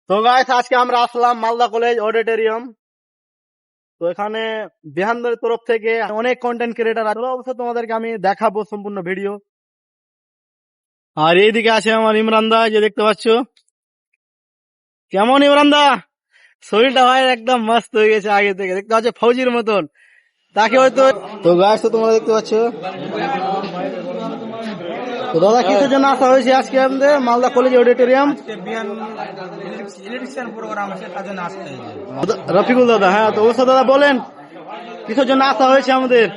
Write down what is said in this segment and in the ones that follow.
তো গাইস আজকে আমরা আসলাম মালদা কলেজ অডিটোরিয়াম। তো এখানে বিহানদের তরফ থেকে অনেক কন্টেন্ট ক্রিয়েটার আছে, অবশ্য তোমাদেরকে আমি দেখাবো সম্পূর্ণ ভিডিও। আর এইদিকে আছে আমার ইমরান দা, যে দেখতে পাচ্ছ। কেমন ইমরান দা? শরীরটা ভাই একদম মস্ত হয়ে গেছে আগে থেকে, দেখতে পাচ্ছ ফৌজির মতন তাকে হয়তো। তো গাইস তো তোমরা দেখতে পাচ্ছ। তো দাদা কিসের জন্য আসা হয়েছে আজকে আমাদের মালদা কলেজ অডিটোরিয়াম? রফিকুল দাদা, হ্যাঁ তো অবশ্য দাদা বলেন কিসের জন্য আসা হয়েছে আমাদের?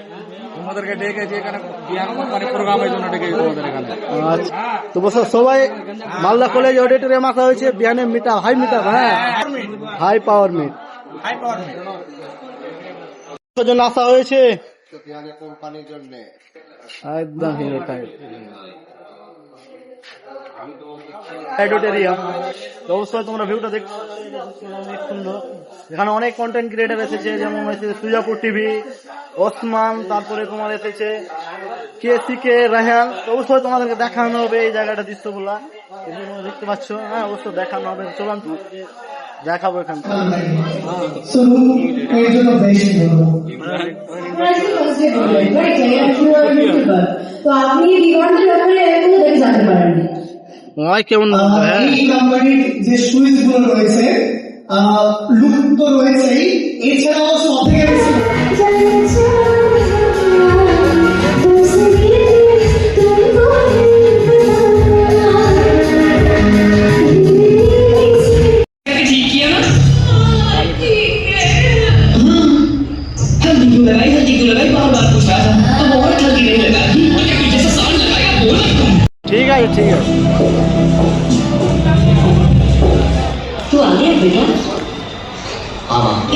তোমাদেরকে ডেকেছি এখানে বিয়ান কোম্পানি প্রোগ্রামের জন্য ডেকেছি তোমাদের এখানে। আচ্ছা, তো বস সবাই মালদা কলেজ অডিটোরিয়াম আসা হয়েছে বিয়ানের মিটার হাই মিটার, হ্যাঁ হাই পাওয়ার মিট জন্য আসা হয়েছে কোম্পানির জন্য একদম হিরো টাইপ অডিটোরিয়াম। তো অবশ্যই তোমরা ভিউটা দেখছো অনেক সুন্দর। এখানে অনেক কন্টেন্ট ক্রিয়েটার এসেছে, যেমন হয়েছে সুজাপুর টিভি, ওসমান, তারপরে তোমার এসেছে কে রায়হান। তো অবশ্যই তোমাদেরকে দেখানো হবে এই জায়গাটা দৃশ্যগুলা দেখতে পাচ্ছ, হ্যাঁ অবশ্যই দেখানো হবে। চলুন দেখাবো এখান কেমন এই কোম্পানির যে সুইচ গুলো রয়েছে লুক তো রয়েছেই, এছাড়াও সব থেকে বেশি ঠিক আছে ঠিক আছে। तू आ गया बेटा?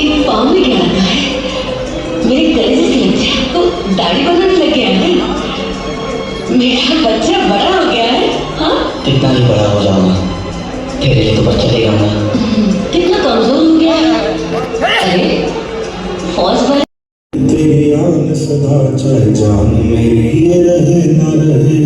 एक पाँव में क्या रखा है? मेरे गले से लग गया तो दाढ़ी बनाने लग गया है। मेरा बच्चा बड़ा हो गया है। हाँ कितना ही बड़ा हो जाऊंगा तेरे लिए तो बच्चा ले आऊंगा। कितना कमजोर हो गया है। अरे फौज वाले तेरी आन सदा चाहे जान मेरी ये रहे न रहे